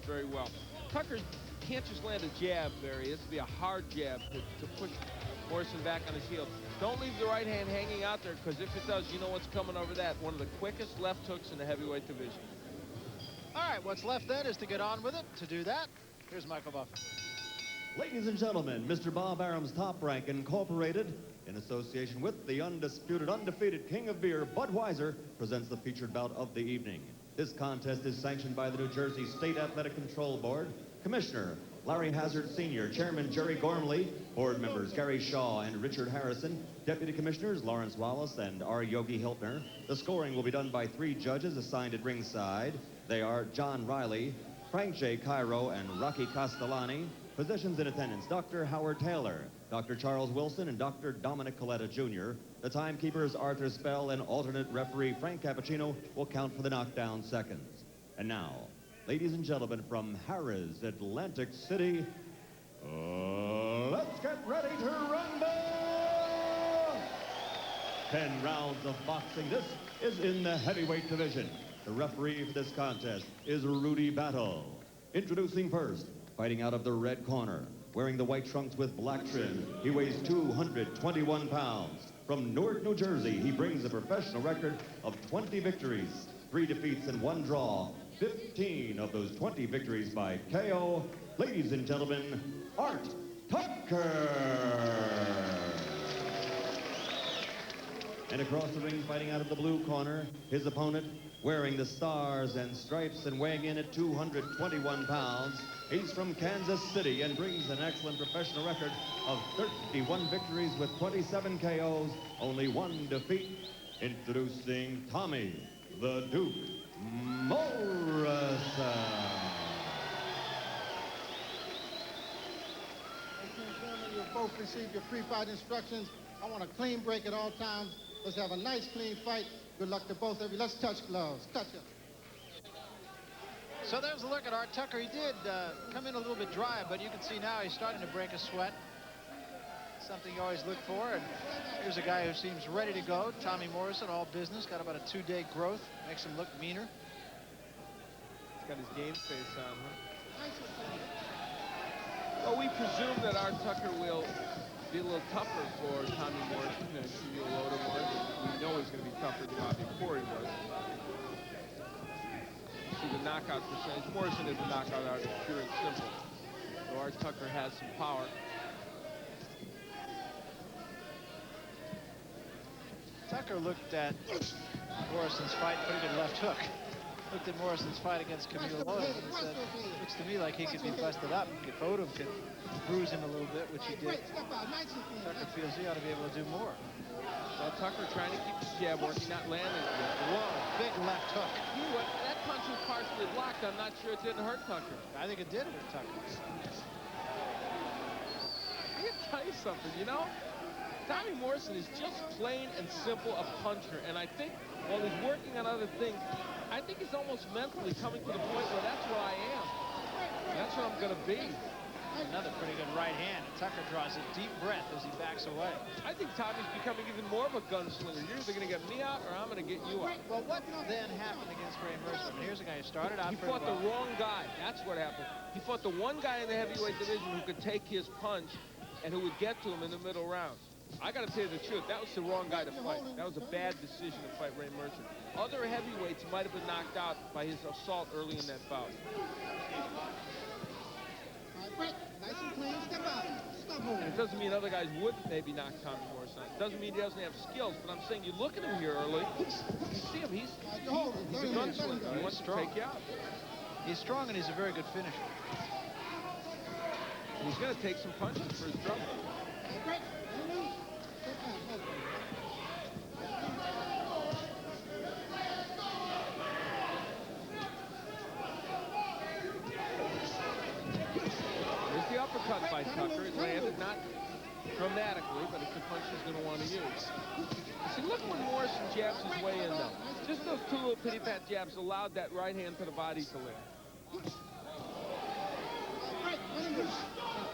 very well. Tucker can't just land a jab, Barry. This would be a hard jab to push Morrison back on his heel. Don't leave the right hand hanging out there, because if it does, you know what's coming over that. One of the quickest left hooks in the heavyweight division. All right, what's left then is to get on with it. To do that, here's Michael Buffer. Ladies and gentlemen, Mr. Bob Arum's Top Rank Incorporated, in association with the undisputed, undefeated King of Beer, Budweiser, presents the featured bout of the evening. This contest is sanctioned by the New Jersey State Athletic Control Board. Commissioner Larry Hazard Sr., Chairman Jerry Gormley, board members Gary Shaw and Richard Harrison, Deputy Commissioners Lawrence Wallace and R. Yogi Hiltner. The scoring will be done by 3 judges assigned at ringside. They are John Riley, Frank J. Cairo, and Rocky Castellani. Physicians in attendance, Dr. Howard Taylor, Dr. Charles Wilson, and Dr. Dominic Coletta Jr. The timekeepers, Arthur Spell, and alternate referee Frank Cappuccino will count for the knockdown seconds. And now, ladies and gentlemen, from Harrahs, Atlantic City, let's get ready to rumble! 10 rounds of boxing. This is in the heavyweight division. The referee for this contest is Rudy Battle. Introducing first, fighting out of the red corner, wearing the white trunks with black trim, he weighs 221 pounds. From Newark, New Jersey, he brings a professional record of 20 victories, 3 defeats, and 1 draw. 15 of those 20 victories by KO. Ladies and gentlemen, Art Tucker. And across the ring, fighting out of the blue corner, his opponent, wearing the stars and stripes and weighing in at 221 pounds. He's from Kansas City and brings an excellent professional record of 31 victories with 27 KOs, only 1 defeat. Introducing Tommy the Duke Morrison. Ladies and gentlemen, you'll both receive your pre-fight instructions. I want a clean break at all times. Let's have a nice, clean fight. Good luck to both of you. Let's touch gloves. Touch it. So there's a look at Art Tucker. He did come in a little bit dry, but you can see now he's starting to break a sweat. Something you always look for. And here's a guy who seems ready to go. Tommy Morrison, all business. Got about a 2-day growth. Makes him look meaner. He's got his game face on, huh? Well, we presume that Art Tucker will be a little tougher for Tommy Morrison than Camille Loda was. We know he's going to be tougher than Bobby Corey was. See the knockout percentage. Morrison is a knockout artist, pure and simple. So Art Tucker has some power. Tucker looked at Morrison's fight, pretty good left hook. Looked at Morrison's fight against Camille Loda and said, looks to me like he could be busted up. If Odom could bruise him a little bit, which he did, Tucker feels he ought to be able to do more. So Tucker trying to keep his jab working, not landing it. Whoa, big left hook. You know what? That punch was partially blocked. I'm not sure it didn't hurt Tucker. I think it did hurt Tucker. I can tell you something, you know? Tommy Morrison is just plain and simple a puncher, and I think while he's working on other things, I think he's almost mentally coming to the point where that's what I am. That's what I'm going to be. Another pretty good right hand. Tucker draws a deep breath as he backs away. I think Tommy's becoming even more of a gunslinger. You're either going to get me out or I'm going to get you out. Well, what then happened against Ray Mercer? I mean, here's a guy who started out He fought the wrong guy. That's what happened. He fought the one guy in the heavyweight division who could take his punch and who would get to him in the middle rounds. I got to tell you the truth. That was the wrong guy to fight. That was a bad decision to fight Ray Mercer. Other heavyweights might have been knocked out by his assault early in that bout. Nice and clean. Step out. Stop And moving. it doesn't mean other guys wouldn't maybe knock Tommy Morrison out. It doesn't mean he doesn't have skills, but I'm saying you look at him here early, you see him, he's a gunslinger. He wants to take you out. He's strong and he's a very good finisher. He's going to take some punches for his trouble. There's the uppercut by Tucker. It landed not dramatically, but it's a punch he's going to want to use. See, look when Morrison jabs his way in, though. Just those 2 little pitty-pat jabs allowed that right hand to the body to land.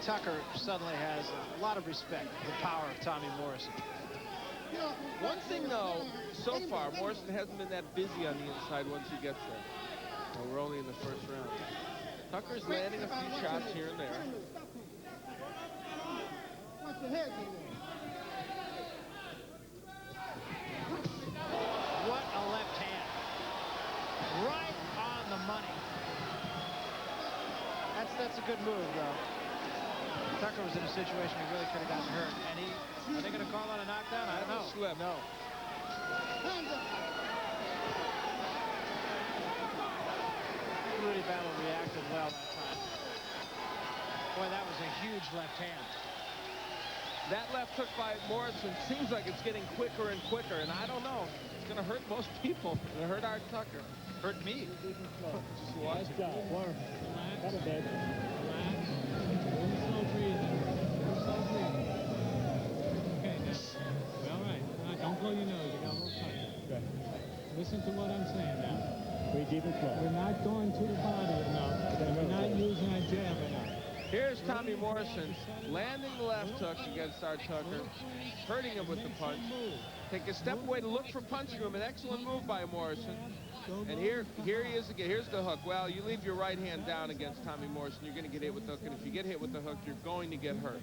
Tucker suddenly has a lot of respect for the power of Tommy Morrison. One thing, though, so far, Morrison hasn't been that busy on the inside once he gets there. Well, we're only in the first round. Tucker's landing a few shots here and there. Watch your head in there. What a left hand. Right on the money. That's a good move, though. Tucker was in a situation he really could have gotten hurt. And are they going to call on a knockdown? I don't know. Slip. No. Hands up. Rudy Battle reacted well that time. Boy, that was a huge left hand. That left hook by Morrison seems like it's getting quicker and quicker, and I don't know. It's going to hurt most people. It's going to hurt Art Tucker. Hurt me. Just watch. Nice job. Warm. Got it, baby. Relax. Slow breathing. Slow breathing. Okay, now. Well, all right. Don't blow your nose. You got a little tight. Good. Listen to what I'm saying now. Breathe deep and slow. We're not going to the body enough. We're not using our jab enough. Here's Tommy Morrison landing the left hook against Art Tucker, hurting him with the punch. Take a step away to look for punching him. An excellent move by Morrison. And here he is again. Here's the hook. Well, you leave your right hand down against Tommy Morrison, you're going to get hit with the hook. And if you get hit with the hook, you're going to get hurt.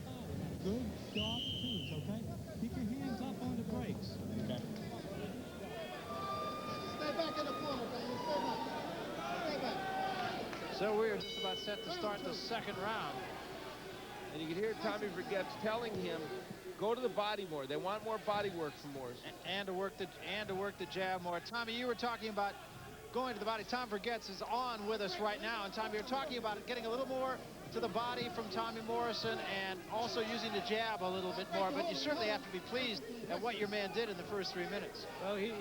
Good, sharp twos, okay? Keep your hands up on the brakes. Okay. Stay back in the corner, Tommy. Stay back. Stay back. So we're just about set to start the second round. And you can hear Tommy Vergette's telling him, go to the body more. They want more body work from Morrison. And to work the jab more. Tommy, you were talking about going to the body. Tom Vergette's is on with us right now. And Tommy, you're talking about getting a little more to the body from Tommy Morrison and also using the jab a little bit more. But you certainly have to be pleased at what your man did in the first 3 minutes. Well, he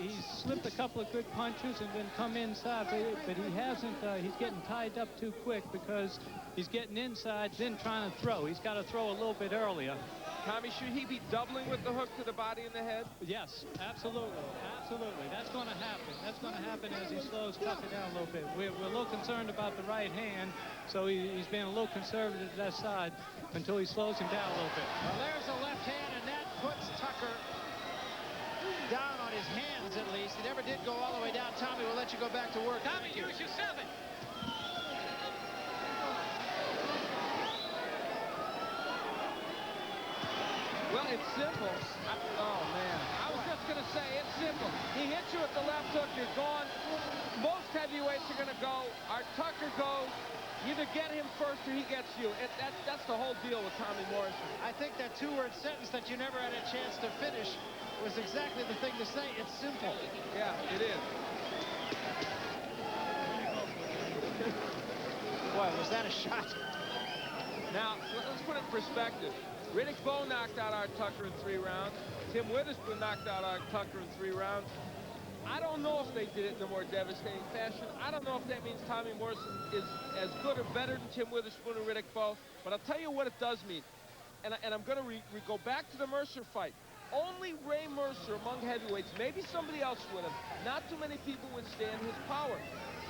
slipped a couple of good punches and then come inside, but he hasn't, he's getting tied up too quick because he's getting inside, then trying to throw. He's got to throw a little bit earlier. Tommy, should he be doubling with the hook to the body and the head? Yes, absolutely. Absolutely. That's going to happen. That's going to happen as he slows Tucker down a little bit. We're a little concerned about the right hand, so he's being a little conservative to that side until he slows him down a little bit. Well, there's a left hand, and that puts Tucker down on his hands at least. He never did go all the way down. Tommy, we'll let you go back to work. Tommy, use your 7. Well, it's simple. Oh, man. I was just going to say, it's simple. He hits you with the left hook, you're gone. Most heavyweights are going to go. Art Tucker goes. You either get him first or he gets you. That's the whole deal with Tommy Morrison. I think that two-word sentence that you never had a chance to finish was exactly the thing to say. It's simple. Yeah, it is. Boy, was that a shot? Now, let's put it in perspective. Riddick Bowe knocked out Art Tucker in 3 rounds. Tim Witherspoon knocked out Art Tucker in 3 rounds. I don't know if they did it in a more devastating fashion. I don't know if that means Tommy Morrison is as good or better than Tim Witherspoon and Riddick Bowe. But I'll tell you what it does mean. And I'm going to go back to the Mercer fight. Only Ray Mercer among heavyweights, maybe somebody else would have. Not too many people would stand his power.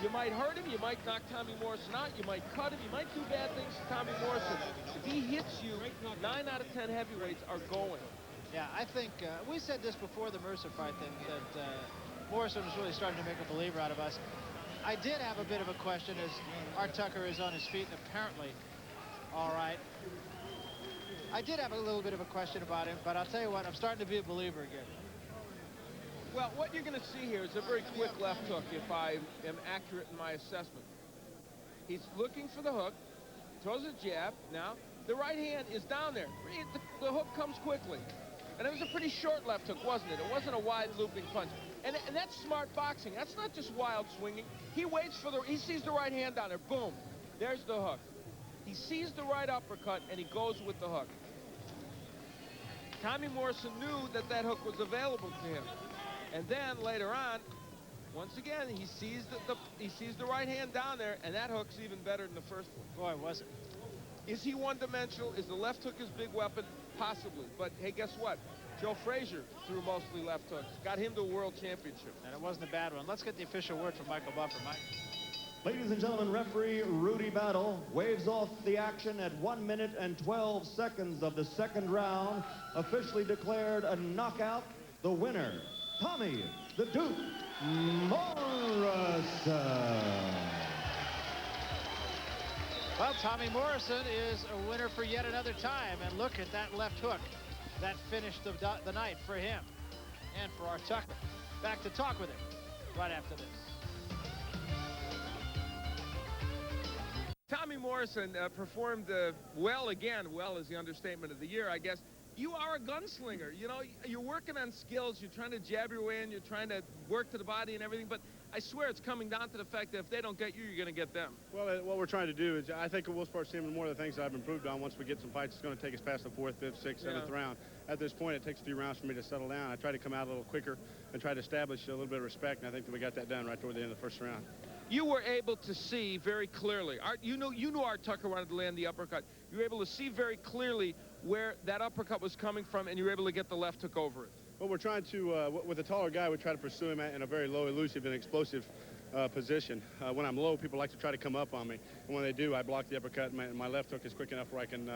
You might hurt him, you might knock Tommy Morrison out, you might cut him, you might do bad things to Tommy Morrison. If he hits you, 9 out of 10 heavyweights are going. Yeah, I think we said this before the Mercer fight that Morrison was really starting to make a believer out of us. I did have a bit of a question as Art Tucker is on his feet and apparently all right. I did have a little bit of a question about him, but I'll tell you what, I'm starting to be a believer again. Well, what you're going to see here is a very quick left hook, if I am accurate in my assessment. He's looking for the hook, throws a jab. Now, the right hand is down there. The hook comes quickly. And it was a pretty short left hook, wasn't it? It wasn't a wide looping punch. And that's smart boxing. That's not just wild swinging. He waits for he sees the right hand down there. Boom. There's the hook. He sees the right uppercut, and he goes with the hook. Tommy Morrison knew that hook was available to him. And then later on, once again, he sees the right hand down there, and that hook's even better than the first one. Boy, was it. Is he one-dimensional? Is the left hook his big weapon? Possibly. But hey, guess what? Joe Frazier threw mostly left hooks. Got him to a world championship. And it wasn't a bad one. Let's get the official word from Michael Buffer. Mike. Ladies and gentlemen, referee Rudy Battle waves off the action at 1 minute and 12 seconds of the second round. Officially declared a knockout. The winner, Tommy the Duke Morrison. Well, Tommy Morrison is a winner for yet another time. And look at that left hook. That finished the night for him and for our Tucker. Back to talk with him right after this. Tommy Morrison performed well again. Well is the understatement of the year, I guess. You are a gunslinger. You know, you're working on skills. You're trying to jab your way in. You're trying to work to the body and everything. But I swear it's coming down to the fact that if they don't get you, you're going to get them. Well, what we're trying to do is, I think we'll start seeing more of the things that I've improved on. Once we get some fights, it's going to take us past the 4th, 5th, 6th, 7th round. At this point, it takes a few rounds for me to settle down. I try to come out a little quicker and try to establish a little bit of respect, and I think that we got that done right toward the end of the first round. You were able to see very clearly. You knew Art Tucker wanted to land the uppercut. You were able to see very clearly where that uppercut was coming from, and you were able to get the left hook over it. Well, we're trying to, with a taller guy, we try to pursue him in a very low, elusive, and explosive position. When I'm low, people like to try to come up on me. And when they do, I block the uppercut, and my left hook is quick enough where I can,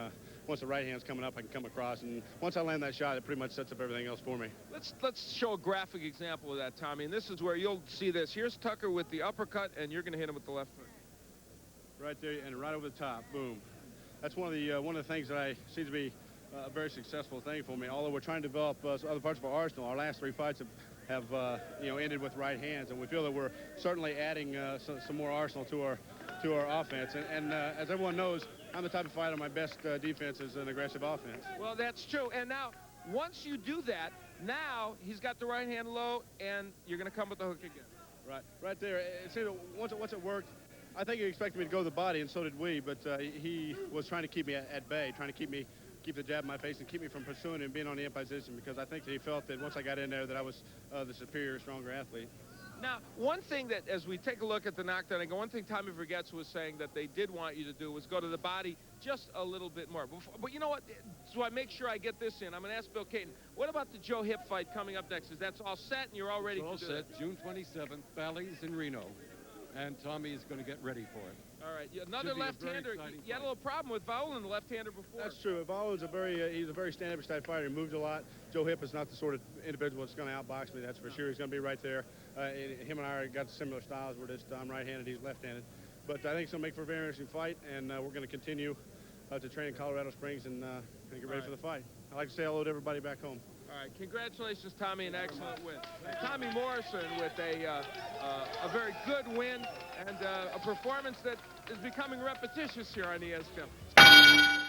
once the right hand's coming up, I can come across. And once I land that shot, it pretty much sets up everything else for me. Let's show a graphic example of that, Tommy. And this is where you'll see this. Here's Tucker with the uppercut, and you're going to hit him with the left hook. Right there, and right over the top. Boom. That's one of the things that I see to be a very successful thing for me. Although we're trying to develop other parts of our arsenal, our last 3 fights have ended with right hands, and we feel that we're certainly adding some more arsenal to our offense. And as everyone knows, I'm the type of fighter. My best defense is an aggressive offense. Well, that's true. And now, once you do that, now he's got the right hand low, and you're going to come with the hook again. Right there. See, once it worked, I think he expected me to go to the body, and so did we. But he was trying to keep me at bay, trying to keep the jab in my face and keep me from pursuing and being on the in position, because I think that he felt that once I got in there that I was the superior, stronger athlete. Now, one thing that, as we take a look at the knockdown, one thing Tommy Vergets was saying that they did want you to do was go to the body just a little bit more. But you know what? So I make sure I get this in. I'm going to ask Bill Caton, what about the Joe Hip fight coming up next? Is that's all set and you're all ready to do it? It's all set. June 27th, Bally's in Reno. And Tommy is going to get ready for it. All right, another left-hander. You had a little problem with Vowlin, the left-hander before. That's true. Vowlin's he's a very stand-up type fighter. He moves a lot. Joe Hip is not the sort of individual that's going to outbox me. That's for sure. He's going to be right there. Him and I got similar styles. We're just I'm right-handed, he's left-handed. But I think it's going to make for a very interesting fight, and we're going to continue to train in Colorado Springs and get ready for the fight. I'd like to say hello to everybody back home. All right, congratulations, Tommy, an excellent win. Tommy Morrison with a very good win and a performance that is becoming repetitious here on ESPN.